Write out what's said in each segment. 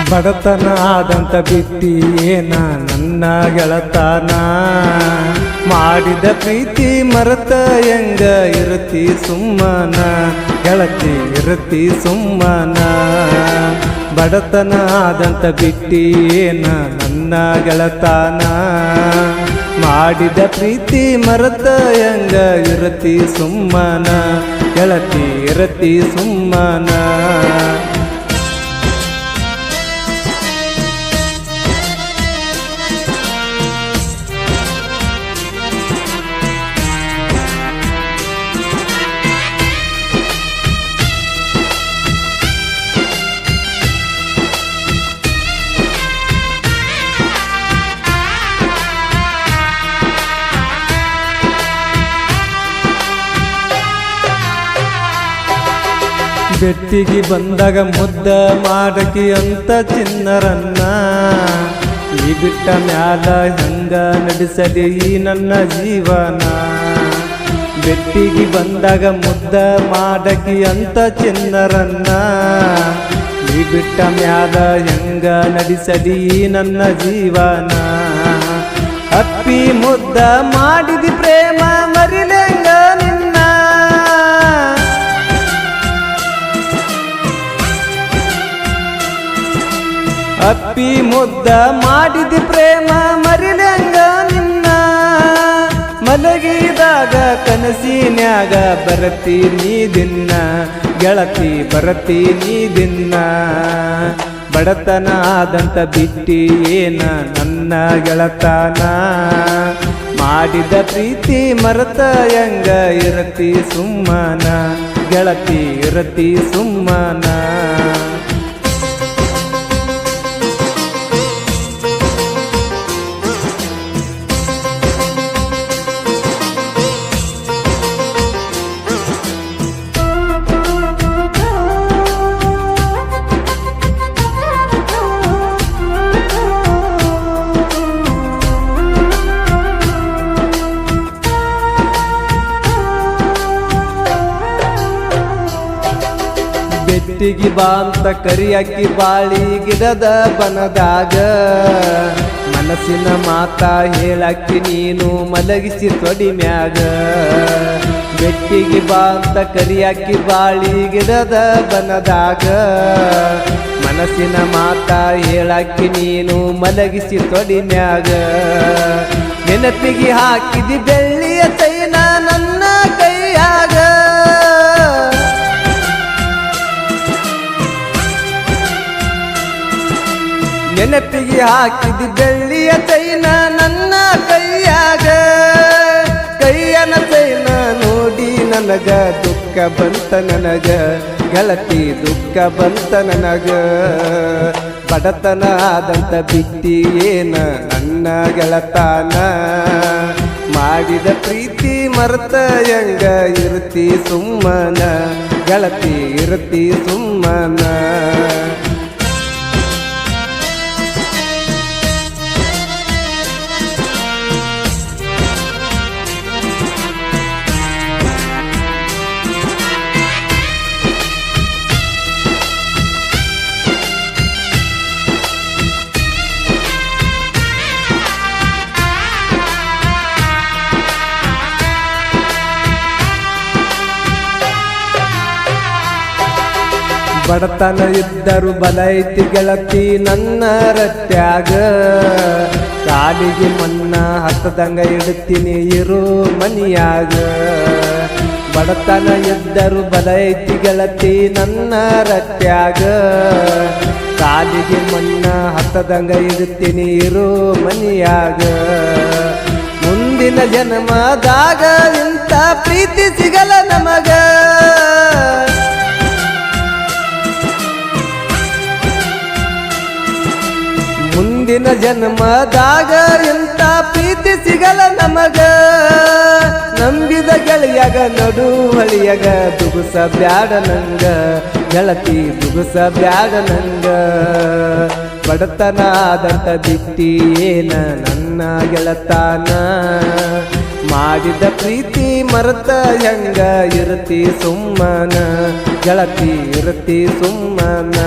ಬಡತನ ಆದಂತ ಬಿಟ್ಟಿ ಏನ ನನ್ನ ಗೆಳತಾನ ಮಾಡಿದ ಪ್ರೀತಿ ಮರೆತ ಹೆಂಗ ಇರುತ್ತಿ ಸುಮ್ಮನ ಗೆಳತಿ ಇರುತ್ತಿ ಸುಮ್ಮನ ಬಡತನ ಆದಂತ ಬಿಟ್ಟಿ ಏನ ನನ್ನ ಗೆಳತಾನ ಮಾಡಿದ ಪ್ರೀತಿ ಮರೆತ ಹೆಂಗ ಇರುತ್ತಿ ಸುಮ್ಮನ ಗೆಳತಿ ಇರುತ್ತಿ ಸುಮ್ಮನ ಬೆಟ್ಟಿಗೆ ಬಂದಾಗ ಮುದ್ದ ಮಾಡಕಿ ಅಂತ ಚಿನ್ನರನ್ನ ಈ ಬಿಟ್ಟ ಮ್ಯಾಲ ಹಂಗ ನಡೆಸಲಿ ಈ ನನ್ನ ಜೀವನ ಬೆಟ್ಟಿಗೆ ಬಂದಾಗ ಮುದ್ದ ಮಾಡಕಿ ಅಂತ ಚಿನ್ನರನ್ನ ಈ ಬಿಟ್ಟ ಮ್ಯಾಲ ಹೆಂಗ ನಡೆಸಲಿ ಈ ನನ್ನ ಜೀವನ ಅಪ್ಪಿ ಮುದ್ದ ಮಾಡಿದಿ ಪ್ರೇಮ ಮರಿಲೆಂಗ ನಿನ್ನ ಅಪ್ಪಿ ಮುದ್ದ ಮಾಡಿದಿ ಪ್ರೇಮ ಮರಿಲೆಂಗ ನಿನ್ನ ಮಲಗಿದಾಗ ಕನಸಿನ್ಯಾಗ ಬರತಿ ನೀ ದಿನ್ನ ಗೆಳತಿ ಬರತಿ ನೀ ದಿನ್ನ ಬಡತನ ಆದಂತ ಬಿಟ್ಟಿ ಏನ ನನ್ನ ಗೆಳತಾನ ಮಾಡಿದ ಪ್ರೀತಿ ಮರೆತ ಹೆಂಗ ಇರತಿ ಸುಮ್ಮನ ಗೆಳತಿ ಇರತಿ ಸುಮ್ಮನ ಬೆಟ್ಟಿಗೆ ಬಾ ಅಂತ ಕರಿಯಾಕಿ ಬಾಳಿ ಗಿಡದ ಬನದಾಗ ಮನಸ್ಸಿನ ಮಾತ ಹೇಳಾಕಿ ನೀನು ಮಲಗಿಸಿ ತೊಡಿ ಮ್ಯಾಗ ಬೆಟ್ಟಿಗೆ ಬಾ ಅಂತ ಕರಿಯಾಕಿ ಬಾಳಿ ಗಿಡದ ಬನದಾಗ ಮನಸ್ಸಿನ ಮಾತ ಹೇಳಾಕಿ ನೀನು ಮಲಗಿಸಿ ತೊಡಿ ಮ್ಯಾಗ ನೆನಪಿಗೆ ಹಾಕಿದಿ ಬೆಳ್ಳಿಯ ಚೈನ ನನ್ನ ಕೈಯಾಗ ನೆನಪಿಗೆ ಹಾಕಿದಿ ಬೆಳ್ಳಿಯ ಚೈನ ನನ್ನ ಕೈಯಾಗ ಕೈಯನ ಚೈನ ನೋಡಿ ನನಗ ದುಃಖ ಬಂತ ನನಗ ಗೆಳತಿ ದುಃಖ ಬಂತ ನನಗ ಬಡತನ ಆದಂತ ಬಿಟ್ಟಿ ಏನ ನನ್ನ ಗೆಳತಾನ ಮಾಡಿದ ಪ್ರೀತಿ ಮರೆತ ಹೆಂಗ ಇರುತ್ತಿ ಸುಮ್ಮನ ಗೆಳತಿ ಇರುತ್ತಿ ಸುಮ್ಮನ ಬಡತನ ಇದ್ದರು ಬಲ ಐತಿ ಗೆಳತಿ ನನ್ನ ರಟ್ಯಾಗ ಕಾಲಿಗೆ ಮನ್ನ ಹತ್ತದಂಗ ಇಡ್ತೀನಿ ಇರು ಮನಿಯಾಗ ಬಡತನ ಇದ್ದರು ಬಲ ಐತಿ ಗೆಳತಿ ನನ್ನ ರಟ್ಯಾಗ ಕಾಲಿಗೆ ಮನ್ನ ಹತ್ತದಂಗ ಇಡ್ತೀನಿ ಇರು ಮನಿಯಾಗ ಮುಂದಿನ ಜನ್ಮದಾಗ ಇಂಥ ಪ್ರೀತಿ ಸಿಗಲ ನಮಗ ಮುಂದಿನ ಜನ್ಮದಾಗ ಇಂಥ ಪ್ರೀತಿ ಸಿಗಲ ನಮಗ ನಂಬಿದ ಗೆಳೆಯಾಗ ನಡು ಹಳಿಯಾಗ ದುಗುಸ ಬ್ಯಾಡ ನಂಗ ಗೆಳತಿ ದುಗುಸ ಬ್ಯಾಡ ನಂಗ ಬಡತನ ಆದಂತ ಬಿಟ್ಟಿ ಏನ ನನ್ನ ಗೆಳತಾನ ಮಾಡಿದ ಪ್ರೀತಿ ಮರೆತ ಹೆಂಗ ಇರುತ್ತಿ ಸುಮ್ಮನ ಗೆಳತಿ ಇರುತ್ತಿ ಸುಮ್ಮನ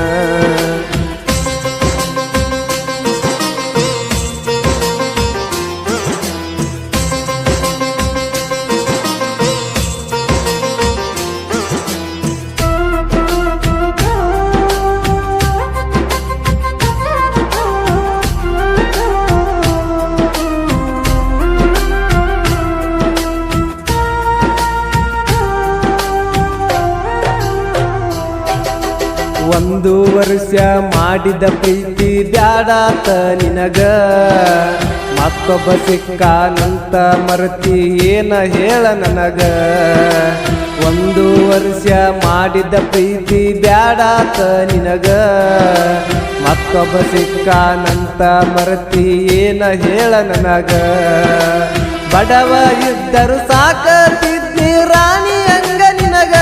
ಒಂದು ವರ್ಷ ಮಾಡಿದ ಪ್ರೀತಿ ಬ್ಯಾಡಾತ ನಿನಗ ಮತ್ತೊಬ್ಬ ಸಿಕ್ಕಾನಂತ ಮರತಿ ಏನ ಹೇಳ ನನಗ ಒಂದು ವರ್ಷ ಮಾಡಿದ ಪ್ರೀತಿ ಬ್ಯಾಡಾತ ನಿನಗ ಮತ್ತೊಬ್ಬ ಸಿಕ್ಕಾನಂತ ಮರತಿ ಏನ ಹೇಳ ನನಗ ಬಡವ ಇದ್ದರು ಸಾಕತಿದ್ನಿ ರಾಣಿ ಹಂಗ ನಿನಗ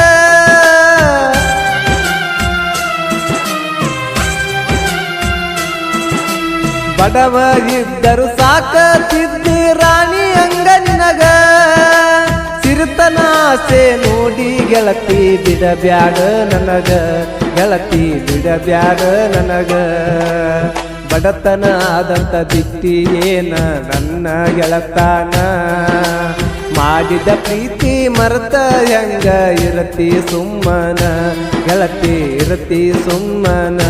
ಬಡವ ಇದ್ದರು ಸಾಕತಿದ್ನಿ ರಾಣಿ ಹಂಗ ನಿನಗ ಸಿರಿತನ ಆಸೆ ನೋಡಿ ಗೆಳತಿ ಬಿಡಬ್ಯಾಡ ನನಗ ಗೆಳತಿ ಬಿಡಬ್ಯಾಡ ನನಗ ಬಡತನ ಆದಂತ ದಿಟ್ಟಿ ಏನ ನನ್ನ ಗೆಳತಾನ ಮಾಡಿದ ಪ್ರೀತಿ ಮರೆತ ಹೆಂಗ ಇರತಿ ಸುಮ್ಮನ ಗೆಳತಿ ಇರತಿ ಸುಮ್ಮನ